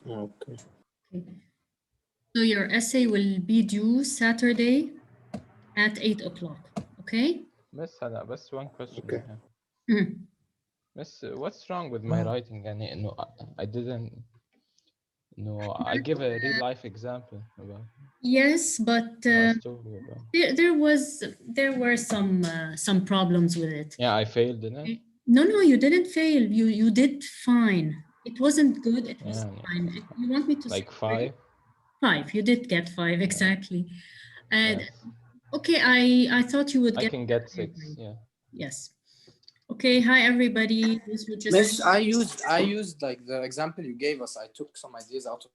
Okay. So your essay will be due Saturday at 8 o'clock. Okay? Miss Hannah, بس one question. Okay. Miss, what's wrong with my writing? يعني إنه I didn't. No, I give a real life example about Yes, but my story about. there were some problems with it. Yeah, I failed in it. No, you didn't fail. You did fine. It wasn't good. It was Yeah, fine. You want me to like say 5? 5? You did get 5 exactly. And Yes. okay, I thought you would I get. can get 6. Yeah. Yes. Okay. Hi everybody. This was just. Miss, I used like the example you gave us. I took some ideas out of.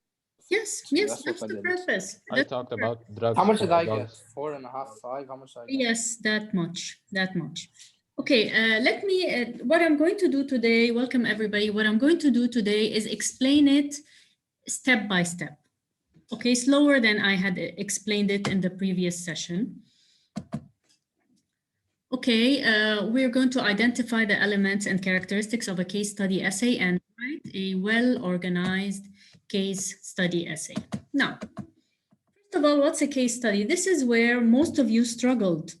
Yes. That's the purpose. I talked about drugs. How much for did I get? adults. 4.5, 5. How much did I get? Yes, that much. Okay, let me, what I'm going to do today, welcome everybody. What I'm going to do today is explain it step by step. Okay, slower than I had explained it in the previous session. Okay, we're going to identify the elements and characteristics of a case study essay and write a well-organized case study essay. Now, first of all, what's a case study? This is where most of you struggled.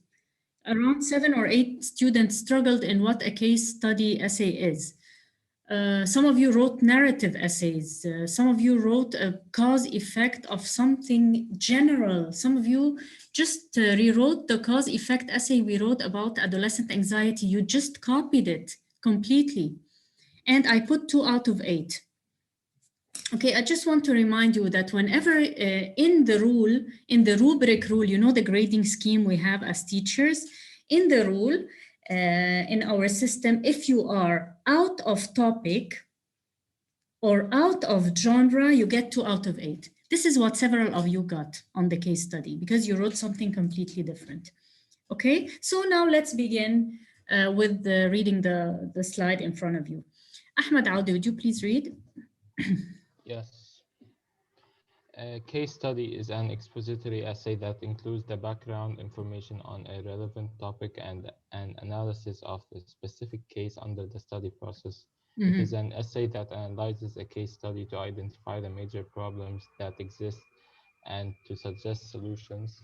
Around 7 or 8 students struggled in what a case study essay is. Some of you wrote narrative essays. Some of you wrote a cause effect of something general. Some of you just rewrote the cause effect essay we wrote about adolescent anxiety. You just copied it completely. And I put 2 out of 8. Okay, I just want to remind you that whenever in the rubric rule, you know, the grading scheme we have as teachers, in the rule, in our system, if you are out of topic or out of genre, you get 2 out of 8. This is what several of you got on the case study because you wrote something completely different. Okay, so now let's begin with reading the slide in front of you. Ahmed Audi, would you please read? Yes. A case study is an expository essay that includes the background information on a relevant topic and an analysis of a specific case under the study process. It is an essay that analyzes a case study to identify the major problems that exist and to suggest solutions.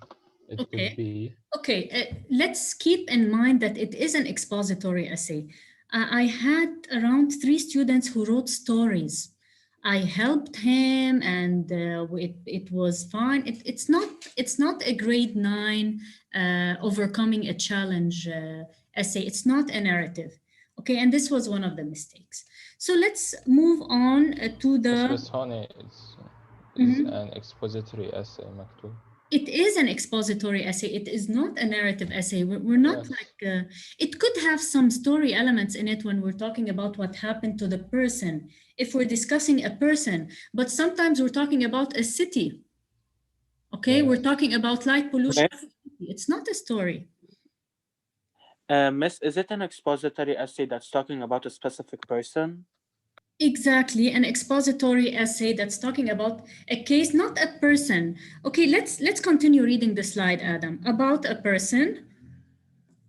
It could be... Okay, let's keep in mind that it is an expository essay. I had around 3 students who wrote stories. I helped him and it was fine. It's not a grade 9 overcoming a challenge essay. It's not a narrative. Okay, and this was one of the mistakes. So let's move on to the... Miss Honey, it's an expository essay, مكتوب. It is an expository essay. It is not a narrative essay. We're not like, it could have some story elements in it when we're talking about what happened to the person, if we're discussing a person, but sometimes we're talking about a city. Okay, we're talking about light pollution. It's not a story. Miss, is it an expository essay that's talking about a specific person? Exactly, an expository essay that's talking about a case, not a person. Okay, let's continue reading the slide, Adam. About a person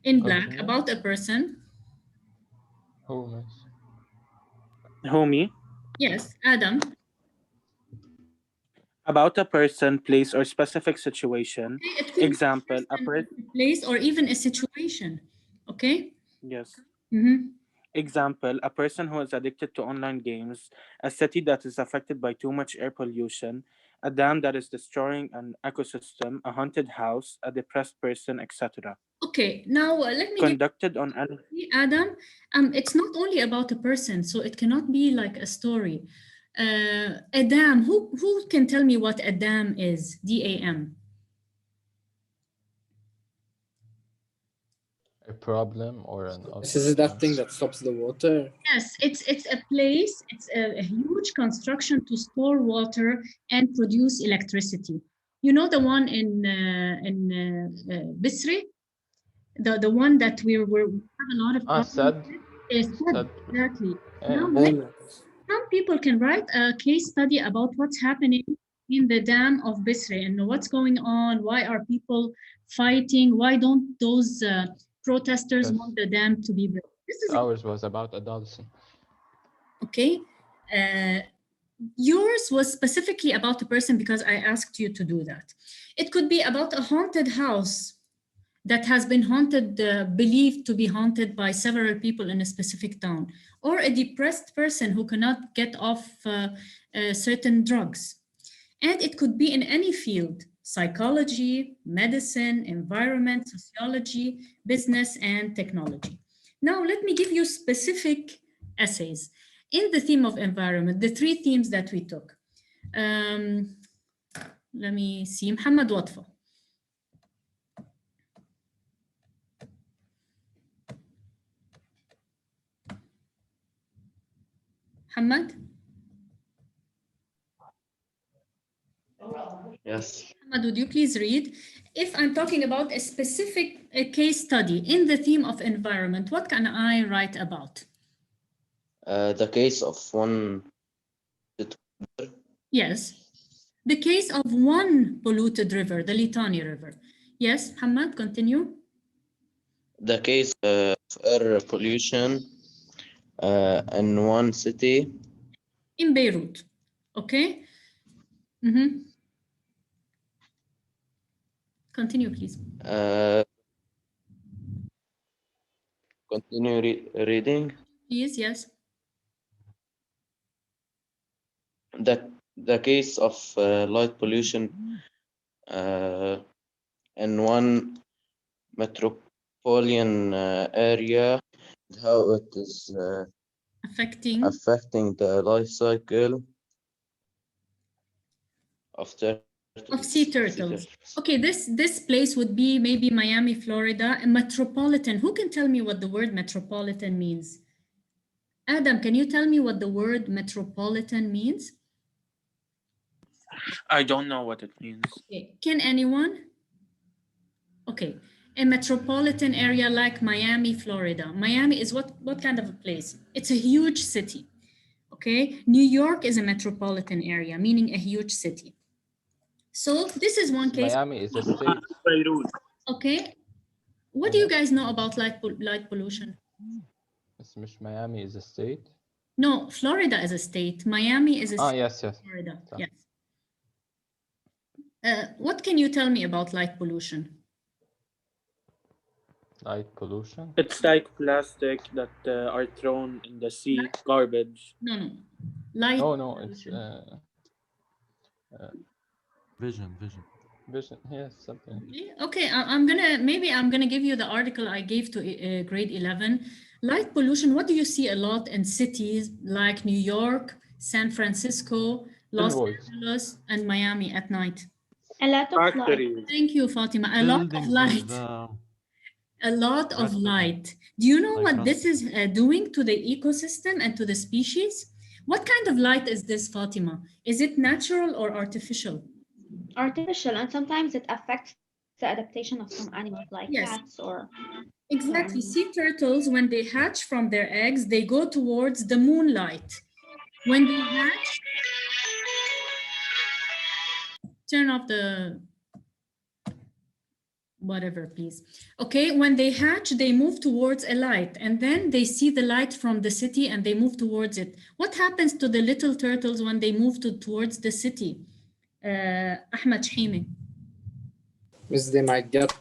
in black, about a person. Who, Miss? Who, me? Yes, Adam. About a person, place, or specific situation. Okay, example, a place or even a situation. Okay? Yes. Example, a person who is addicted to online games, a city that is affected by too much air pollution, a dam that is destroying an ecosystem, a haunted house, a depressed person, etc. Okay, now let me conducted on Adam, it's not only about a person, so it cannot be like a story. A dam, who can tell me what a dam is? D-A-M. A problem or an This is that thing that stops the water? Yes, it's a place, it's a huge construction to store water and produce electricity. You know the one in Bisri? The one that we have a lot of problems with? Exactly. Some people can write a case study about what's happening in the dam of Bisri and what's going on, why are people fighting, why don't those protesters want the dam to be built. Ours was about adolescents. Okay. yours was specifically about a person because I asked you to do that. It could be about a haunted house that has been haunted, believed to be haunted by several people in a specific town, or a depressed person who cannot get off certain drugs. And it could be in any field: psychology, medicine, environment, sociology, business, and technology. Now, let me give you specific essays in the theme of environment, the three themes that we took. Let me see, Muhammad Watfa. Muhammad? Yes. Muhammad, would you please read? If I'm talking about a specific case study in the theme of environment, what can I write about? The case of one. Yes. The case of one polluted river, the Litani River. Yes, Muhammad, continue. The case of air pollution in one city. In Beirut. Okay. Continue, please. Continue reading. Please, yes. The case of light pollution in one metropolitan area, how it is affecting the life cycle of sea turtles. Okay, this place would be maybe Miami, Florida, a metropolitan. Who can tell me what the word metropolitan means? Adam, can you tell me what the word metropolitan means? I don't know what it means. Okay. Can anyone? Okay, a metropolitan area like Miami, Florida. Miami is what kind of a place? It's a huge city. Okay, New York is a metropolitan area, meaning a huge city. So this is one case. Miami is a state. Okay, what do you guys know about light pollution? Miami is a state. No, Florida is a state. Miami is a state. Yes. Florida, so. yes. What can you tell me about light pollution? Light pollution? It's like plastic that are thrown in the sea, garbage. No. Light no, pollution. It's Vision. yes, something. Okay, I'm gonna give you the article I gave to grade 11. Light pollution, what do you see a lot in cities like New York, San Francisco, Los Angeles, and Miami at night? A lot of light. Thank you, Fatima. A lot of light. A lot of light. Do you know what this is doing to the ecosystem and to the species? What kind of light is this, Fatima? Is it natural or artificial? Artificial, and sometimes it affects the adaptation of some animals like cats or... Exactly. Sea turtles, when they hatch from their eggs, they go towards the moonlight. When they hatch... Turn off the... whatever, please. Okay, when they hatch, they move towards a light, and then they see the light from the city and they move towards it. What happens to the little turtles when they move towards the city? Ahmed Shahimi. They might get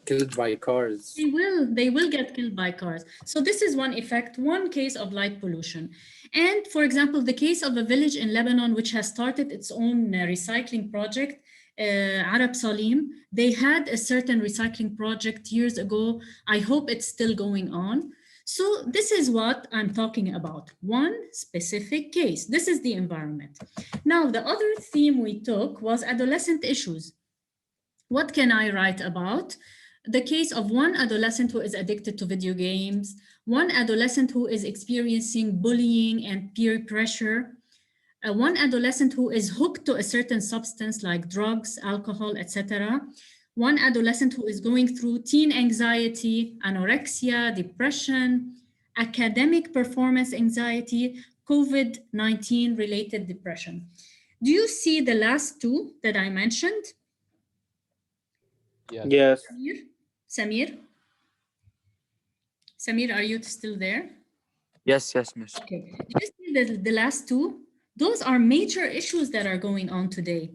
killed by cars. They will get killed by cars. So this is one effect, one case of light pollution. And for example, the case of a village in Lebanon, which has started its own recycling project, Arab Salim, they had a certain recycling project years ago. I hope it's still going on. So this is what I'm talking about, one specific case. This is the environment. Now, the other theme we took was adolescent issues. What can I write about? The case of one adolescent who is addicted to video games, one adolescent who is experiencing bullying and peer pressure, one adolescent who is hooked to a certain substance like drugs, alcohol, etc. One adolescent who is going through teen anxiety, anorexia, depression, academic performance anxiety, COVID-19 related depression. Do you see the last two that I mentioned? Yes. Samir, are you still there? Yes, miss. Okay. Do you see the last two? Those are major issues that are going on today.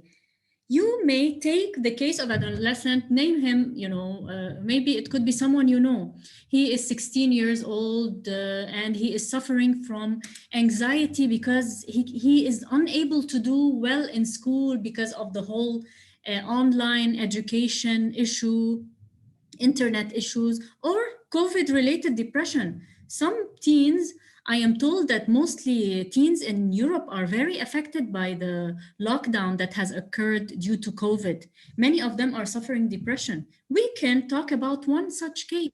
You may take the case of an adolescent, name him, maybe it could be someone you know. He is 16 years old and he is suffering from anxiety because he is unable to do well in school because of the whole online education issue, internet issues, or COVID-related depression. Some teens, I am told that mostly teens in Europe are very affected by the lockdown that has occurred due to COVID. Many of them are suffering depression. We can talk about one such case,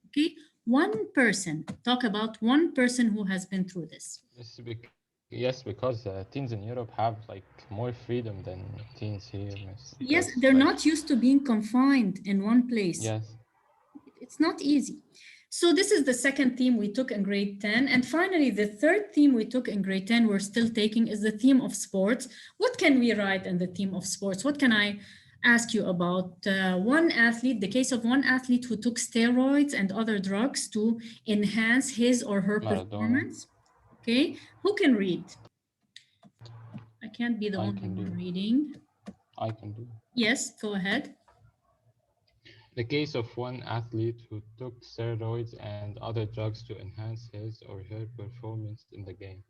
okay? One person, talk about one person who has been through this. Yes, because teens in Europe have like more freedom than teens here. Yes, they're not used to being confined in one place. Yes. It's not easy. So this is the second theme we took in grade 10. And finally, the third theme we took in grade 10, we're still taking, is the theme of sports. What can we write in the theme of sports? What can I ask you about? One athlete, the case of one athlete who took steroids and other drugs to enhance his or her performance. Okay, who can read? I can't be the only one reading. I can do. Yes, go ahead. The case of one athlete who took steroids and other drugs to enhance his or her performance in the game.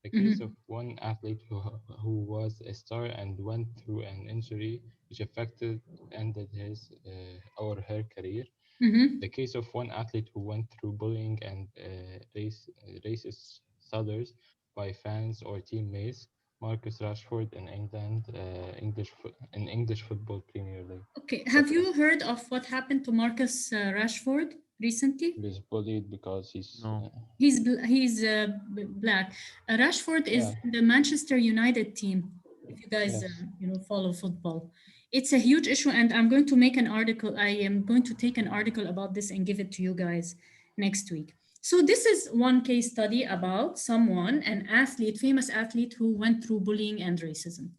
The case of one athlete who was a star and went through an injury which ended his or her career. The case of one athlete who went through bullying and racist slurs by fans or teammates. Marcus Rashford in England, English Football Premier League. Okay, have you heard of what happened to Marcus Rashford recently? He was bullied because he's black. Rashford is in the Manchester United team. If you guys follow football, it's a huge issue, and I'm going to make an article. I am going to take an article about this and give it to you guys next week. So this is one case study about someone, an athlete, famous athlete who went through bullying and racism.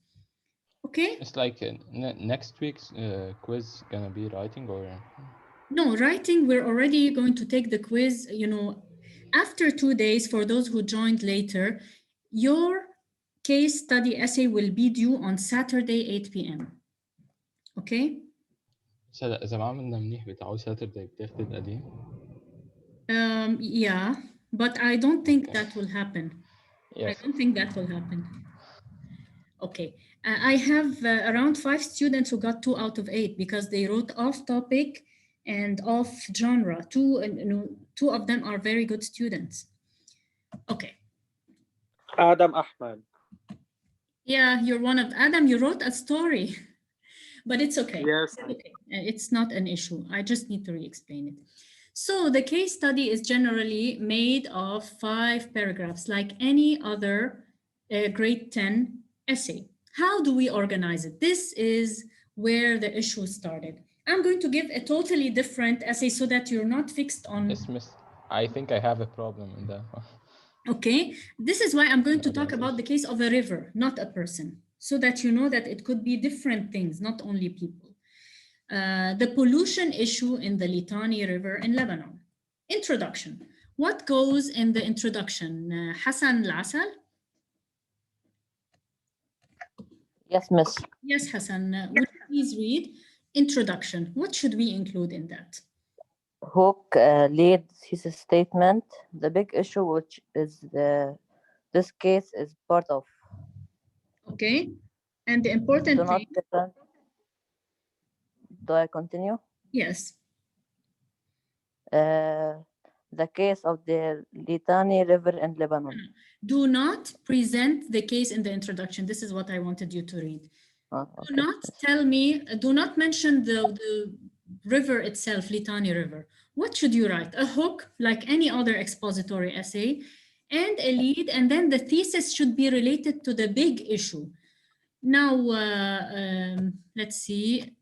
Okay? It's like next week's quiz gonna be writing or? No, writing, we're already going to take the quiz, after 2 days. For those who joined later, your case study essay will be due on Saturday, 8 p.m. Okay? إذا ما عملنا منيح بتاعه Saturday بتاخد القديم. Yeah, but I don't think that will happen. Yes. I don't think that will happen. Okay, I have around 5 students who got 2 out of 8 because they wrote off topic and off genre. Two of them are very good students. Okay. Adam Ahmed. Yeah, you're one of Adam. You wrote a story, but it's okay. Yes. Okay. It's not an issue. I just need to re-explain it. So the case study is generally made of 5 paragraphs, like any other grade 10 essay. How do we organize it? This is where the issue started. I'm going to give a totally different essay so that you're not fixed on... Yes, miss. I think I have a problem in that one. Okay, this is why I'm going to talk about the case of a river, not a person, so that you know that it could be different things, not only people. The pollution issue in the Litani River in Lebanon. Introduction. What goes in the introduction? Hassan Lasal? Yes, miss. Yes, Hassan. Would you please read introduction? What should we include in that? Hook leads his statement. The big issue, which is this case is part of. Okay. And the important thing. Do I continue? Yes. The case of the Litani River in Lebanon. Do not present the case in the introduction. This is what I wanted you to read. Okay. Do not tell me, do not mention the river itself, Litani River. What should you write? A hook, like any other expository essay, and a lead, and then the thesis should be related to the big issue. Now, let's see.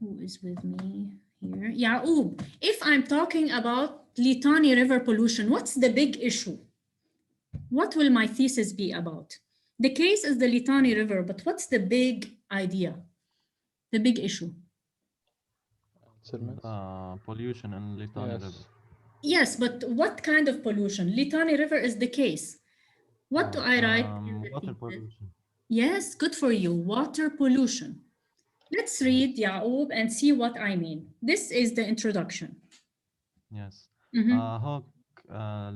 Who is with me here? Yaoub, if I'm talking about Litani River pollution, what's the big issue? What will my thesis be about? The case is the Litani River, but what's the big idea? The big issue? Pollution in Litani River. Yes, but what kind of pollution? Litani River is the case. What do I write in the Water thesis? pollution. Yes, good for you. Water pollution. Let's read Yaoub and see what I mean. This is the introduction. Yes. Mhm. Hook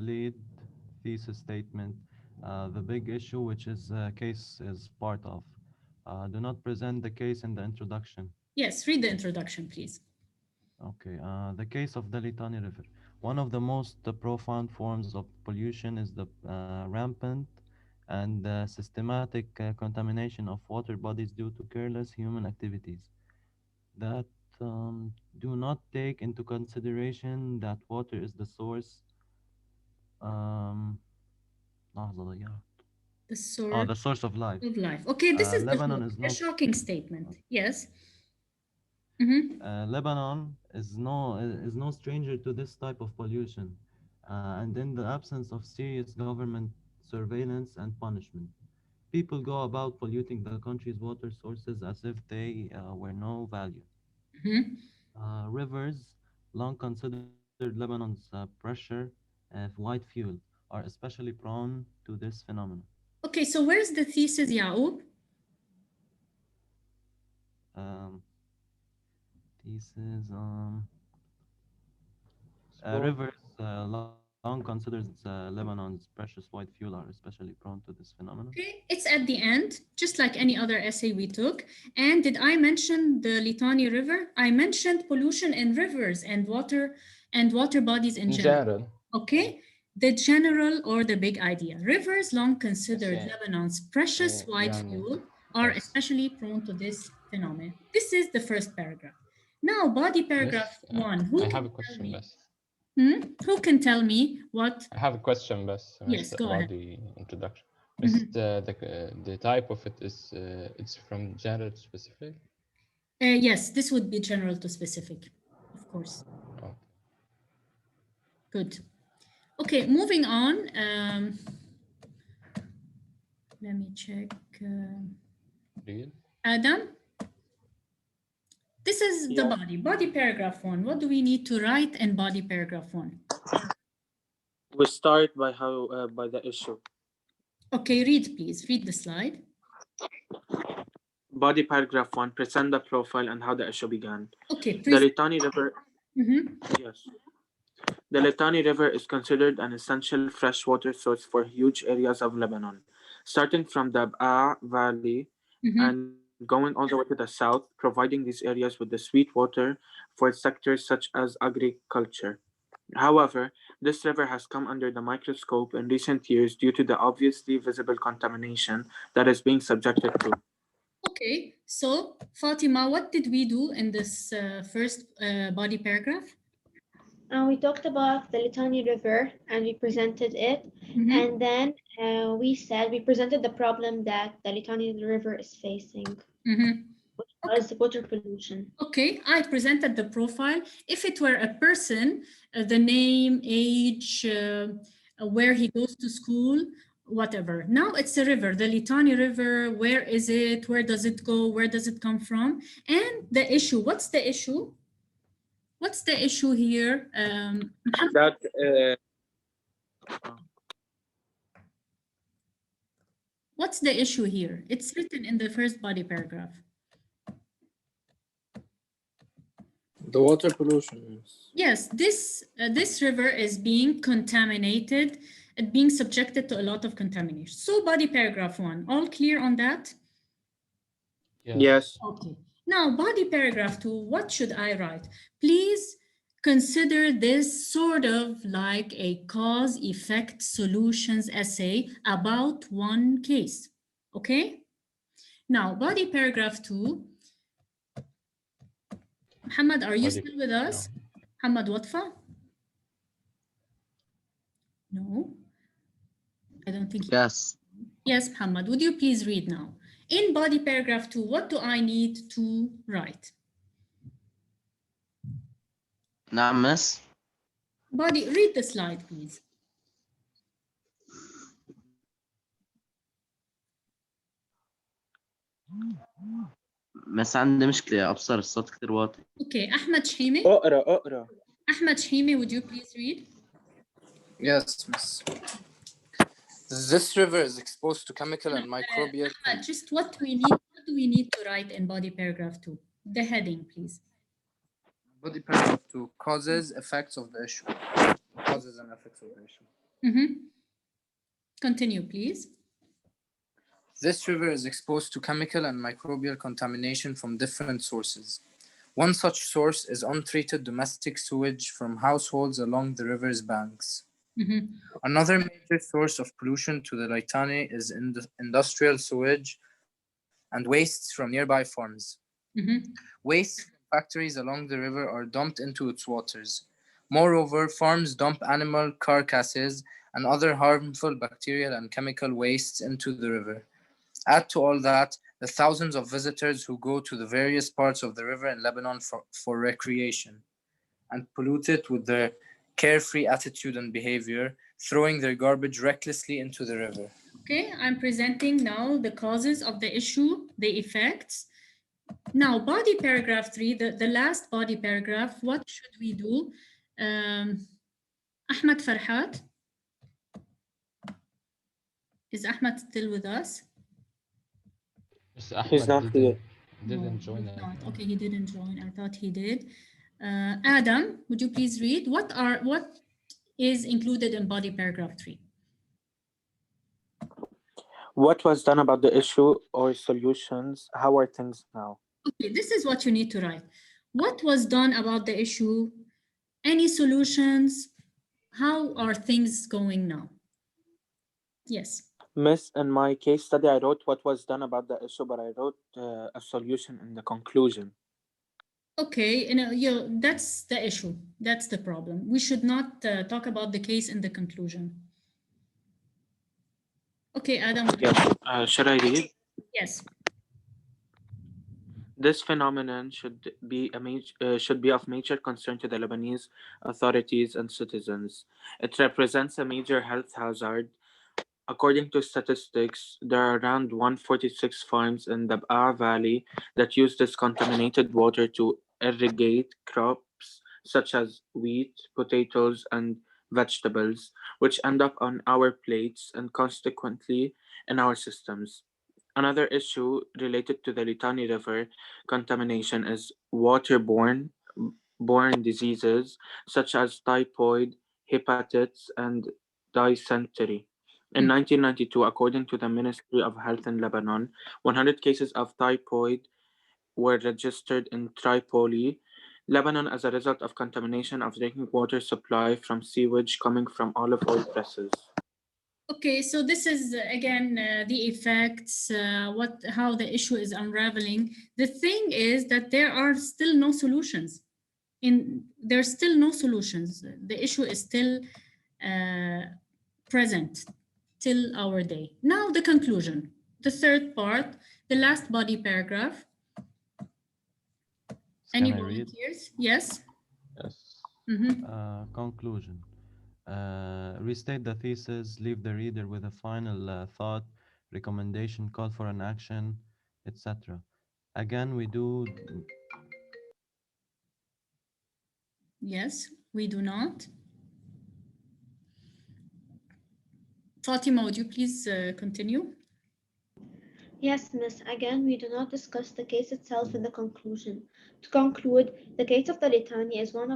lead thesis statement. The big issue, which is case is part of. Do not present the case in the introduction. Yes, read the introduction, please. Okay. The case of the Litani River. One of the most profound forms of pollution is the rampant and systematic contamination of water bodies due to careless human activities that do not take into consideration that water is the source. لحظة ضيعت. The The source source of life. of life. Okay, this is Lebanon is a not. shocking statement. Yes. Mhm. Lebanon is no stranger to this type of pollution, and in the absence of serious government surveillance and punishment, people go about polluting the country's water sources as if they were no value. Mhm. Rivers, long considered Lebanon's pressure of white fuel, are especially prone to this phenomenon. Okay, so where's the thesis, Yaoub? Thesis rivers, long considered Lebanon's precious white fuel, are especially prone to this phenomenon. Okay, it's at the end, just like any other essay we took. And did I mention the Litani River? I mentioned pollution in rivers and water bodies in general. Okay, the general or the big idea. Rivers, long considered Yes, Lebanon's precious white يعني. fuel, are Yes. especially prone to this phenomenon. This is the first paragraph. Now, body paragraph Miss, 1. Who I can have a tell question, me? Bess. Who can tell me what? I have a question, Bess. Yes, Miss, go about ahead. the introduction. Miss, the type of it is it's from general to specific. Yes, this would be general to specific, of course. Oh. Good. Okay, moving on. Let me check. Read. Adam, this is the Yeah. body paragraph 1. What do we need to write in body paragraph 1? We start by the issue. Okay, read, please. Read the slide. Body paragraph 1, present the profile and how the issue began. Okay, The please. Litani River. Yes. The Litani River is considered an essential freshwater source for huge areas of Lebanon, starting from the Ab'a Valley and going all the way to the south, providing these areas with the sweet water for sectors such as agriculture. However, this river has come under the microscope in recent years due to the obviously visible contamination that is being subjected to. Okay, so Fatima, what did we do in this first body paragraph? We talked about the Litani River and we presented it. And then we said we presented the problem that the Litani River is facing, which was water pollution. Okay, I presented the profile. If it were a person, the name, age, where he goes to school, whatever. Now it's a river, the Litani River. Where is it? Where does it go? Where does it come from? And the issue. What's the issue? What's the issue here? That What's the issue here? It's written in the first body paragraph. The water pollution. Yes, this river is being contaminated, being subjected to a lot of contamination. So body paragraph 1, all clear on that? Yes. Okay. Now body paragraph 2, what should I write? Please consider this sort of like a cause-effect solutions essay about one case. Okay? Now body paragraph 2. Muhammad, are you still with us? No. Muhammad Watfa? No, I don't think. Yes. Yes, Muhammad, would you please read now? In body paragraph 2, what do I need to write? نعم miss. Body, read the slide, please. بس عندي مشكلة أبصر الصوت كتير واطي. Okay, Ahmed Shimi. اقرا. Ahmed Shimi, would you please read? Yes, miss. This river is exposed to chemical and microbial. Just what do we need to write in body paragraph 2? The heading, please. Body paragraph 2, causes, effects of the issue. Causes and effects of the issue. Continue, please. This river is exposed to chemical and microbial contamination from different sources. One such source is untreated domestic sewage from households along the river's banks. Another major source of pollution to the Litani is industrial sewage and wastes from nearby farms. Wastes from factories along the river are dumped into its waters. Moreover, farms dump animal carcasses and other harmful bacterial and chemical wastes into the river. Add to all that the thousands of visitors who go to the various parts of the river in Lebanon for recreation and pollute it with their carefree attitude and behavior, throwing their garbage recklessly into the river. Okay, I'm presenting now the causes of the issue, the effects. Now, body paragraph 3, the last body paragraph, what should we do? Ahmed Farhat. Is Ahmed still with us? He's not here. Didn't join it. Okay, he didn't join. I thought he did. Adam, would you please read? What is included in body paragraph 3? What was done about the issue or solutions? How are things now? Okay, this is what you need to write. What was done about the issue? Any solutions? How are things going now? Yes. Miss, in my case study, I wrote what was done about the issue, but I wrote a solution in the conclusion. Okay, that's the issue. That's the problem. We should not talk about the case in the conclusion. Okay, Adam. Yes. Should I read? Yes. This phenomenon should be of major concern to the Lebanese authorities and citizens. It represents a major health hazard. According to statistics, there are around 146 farms in the Bekaa Valley that use this contaminated water to irrigate crops such as wheat, potatoes, and vegetables, which end up on our plates and consequently in our systems. Another issue related to the Litani River contamination is waterborne diseases such as typhoid, hepatitis, and dysentery. In 1992, according to the Ministry of Health in Lebanon, 100 cases of typhoid were registered in Tripoli, Lebanon, as a result of contamination of drinking water supply from sewage coming from olive oil presses. Okay, so this is again the effects, how the issue is unraveling. The thing is that there are still no solutions. There's still no solutions. The issue is still present till our day. Now the conclusion, the third part, the last body paragraph. Any volunteers? Yes. Yes. Conclusion. Restate the thesis, leave the reader with a final thought, recommendation, call for an action, etc. Again, we do. Yes, we do not. Fatima, would you please continue? Yes, Miss. Again, we do not discuss the case itself in the conclusion. To conclude, the case of the Litani is one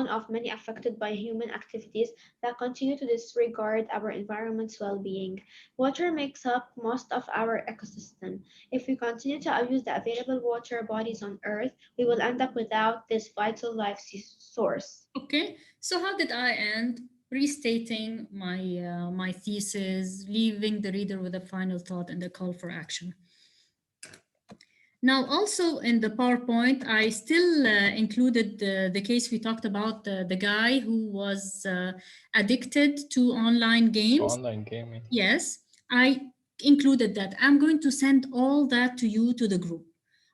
of many affected by human activities that continue to disregard our environment's well-being. Water makes up most of our ecosystem. If we continue to abuse the available water bodies on Earth, we will end up without this vital life source. Okay, so how did I end? Restating my thesis, leaving the reader with a final thought and a call for action. Now, also in the PowerPoint, I still included the case we talked about, the guy who was addicted to online games. Online gaming. Yes, I included that. I'm going to send all that to you to the group.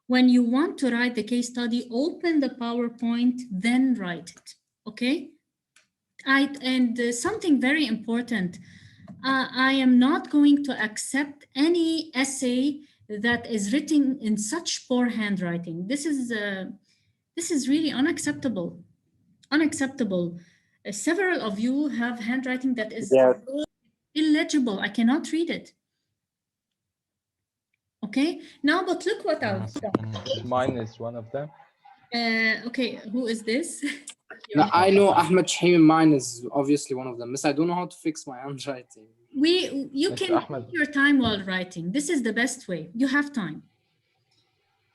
When you want to write the case study, open the PowerPoint, then write it, okay? Something very important, I am not going to accept any essay that is written in such poor handwriting. This is really unacceptable. Unacceptable. Several of you have handwriting that is Yes. illegible. I cannot read it. Okay, now, but look what I've done. Mine is one of them. Okay, who is this? No, I know Ahmed Shahim, mine is obviously one of them. Miss, I don't know how to fix my handwriting. You Mr. can Ahmed. take your time while writing. This is the best way. You have time.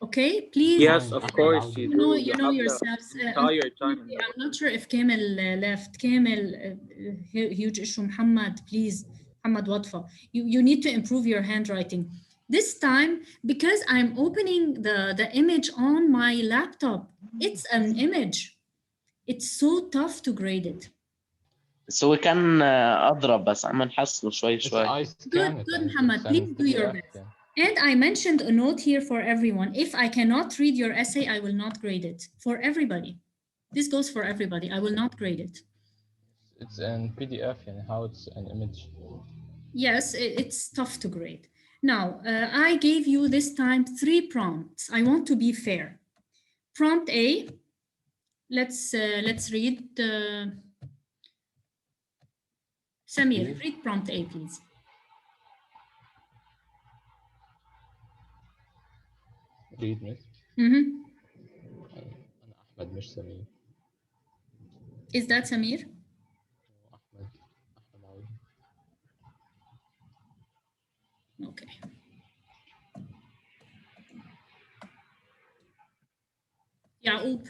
Okay, please. Yes, Fine, of Ahmed, course I'll you do do. You know have yourselves. the entire time. I'm not sure if Kamel left. Kamel, huge issue. Muhammad, please. Muhammad Wadfa. You need to improve your handwriting. This time, because I'm opening the image on my laptop, it's an image. It's so tough to grade it. So we can اضرب بس عم نحصله شوي It's شوي. I scan it. Good, and Muhammad. it's Please an do your PDF, best. yeah. And I mentioned a note here for everyone. If I cannot read your essay, I will not grade it. For everybody. This goes for everybody. I will not grade it. It's in PDF and how it's an image. Yes, it's tough to grade. Now, I gave you this time 3 prompts. I want to be fair. Prompt A, let's read. Samir, read prompt A, please. Read me. Mm-hmm. أحمد مش سمير. Is that Samir? أحمد عوض. Okay. Yaoub,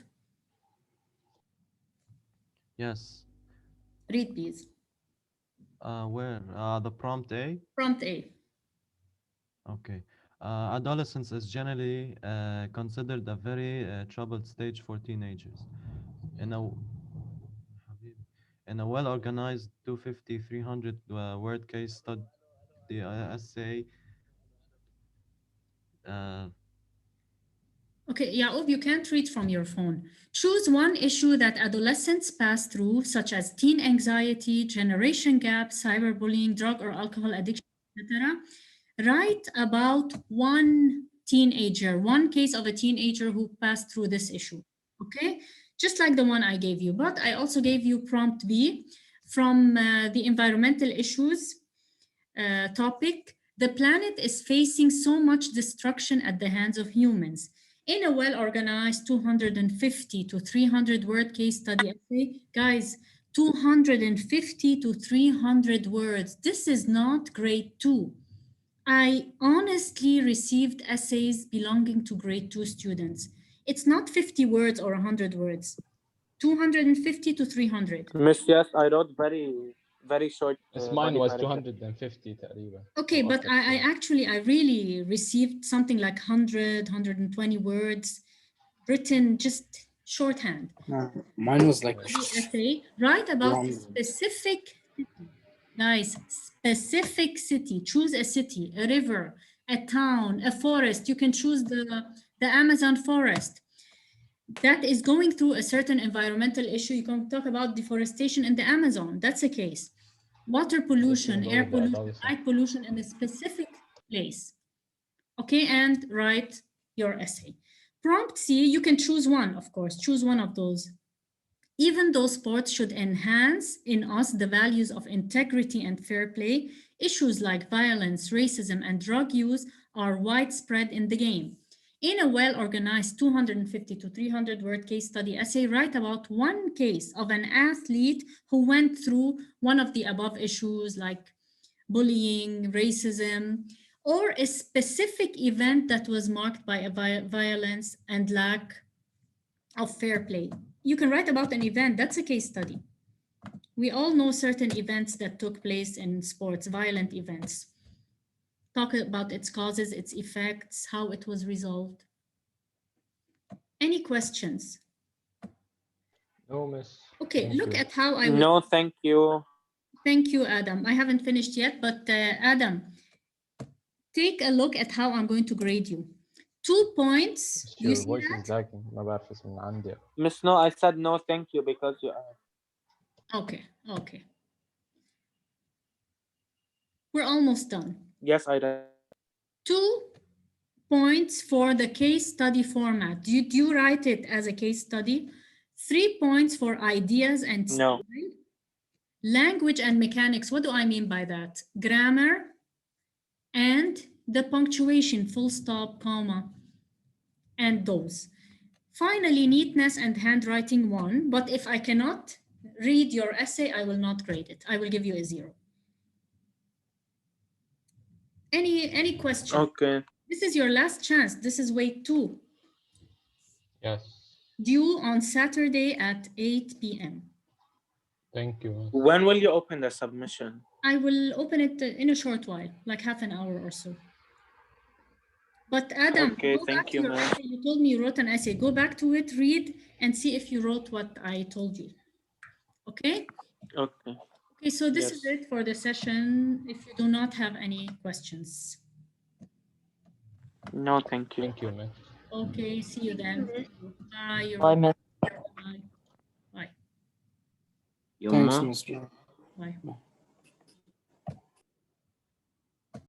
Yes. read please. Where? The prompt A? Prompt A. Okay. Adolescence is generally considered a very troubled stage for teenagers. In a well-organized 250, 300 word case study essay, Okay, Yaoub, you can't read from your phone. Choose one issue that adolescents pass through, such as teen anxiety, generation gap, cyberbullying, drug or alcohol addiction, etc. Write about one teenager, one case of a teenager who passed through this issue, okay? Just like the one I gave you, but I also gave you prompt B from the environmental issues topic. The planet is facing so much destruction at the hands of humans. In a well-organized 250 to 300 word case study essay, guys, 250 to 300 words. This is not grade 2. I honestly received essays belonging to grade 2 students. It's not 50 words or 100 words. 250 to 300. Miss, yes, I wrote very short. Mine was paragraph. 250 تقريبا. Okay, but I really received something like 100, 120 words written just shorthand. Mine was like essay, write about a specific city. Guys, specific city. Choose a city, a river, a town, a forest. You can choose the Amazon forest that is going through a certain environmental issue. You can talk about deforestation in the Amazon. That's a case. Water pollution, air pollution, light pollution in a specific place. Okay, and write your essay. Prompt C, you can choose one, of course, choose one of those. Even though sports should enhance in us the values of integrity and fair play, issues like violence, racism, and drug use are widespread in the game. In a well-organized 250 to 300 word case study essay, write about one case of an athlete who went through one of the above issues like bullying, racism, or a specific event that was marked by a violence and lack of fair play. You can write about an event, that's a case study. We all know certain events that took place in sports, violent events. Talk about its causes, its effects, how it was resolved. Any questions? No, miss. Okay, look at how I No, thank you. Thank you, Adam. I haven't finished yet, but Adam, take a look at how I'm going to grade you. 2 points. Do you see that? Miss, no, I said no, thank you, because you are. Okay. We're almost done. Yes, I read. 2 points for the case study format. Do you write it as a case study? 3 points for ideas and No. style. Language and mechanics, what do I mean by that? Grammar and the punctuation, full stop, comma, and those. Finally, neatness and handwriting 1, but if I cannot read your essay, I will not grade it. I will give you a 0. Any question? Okay. This is your last chance. This is weight 2. Yes. Due on Saturday at 8 p.m. Thank you, miss. When will you open the submission? I will open it in a short while, like half an hour or so. But Adam, Okay, go thank back to you, your ma'am. essay. You told me you wrote an essay. Go back to it, read, and see if you wrote what I told you. Okay? Okay. Okay, so this is Yes. it for the session. If you do not have any questions. No, thank you. Thank you, miss. Okay, see you then. Bye. You're Bye, welcome. Miss. Bye. Bye. يما Thanks, Mr. Bye.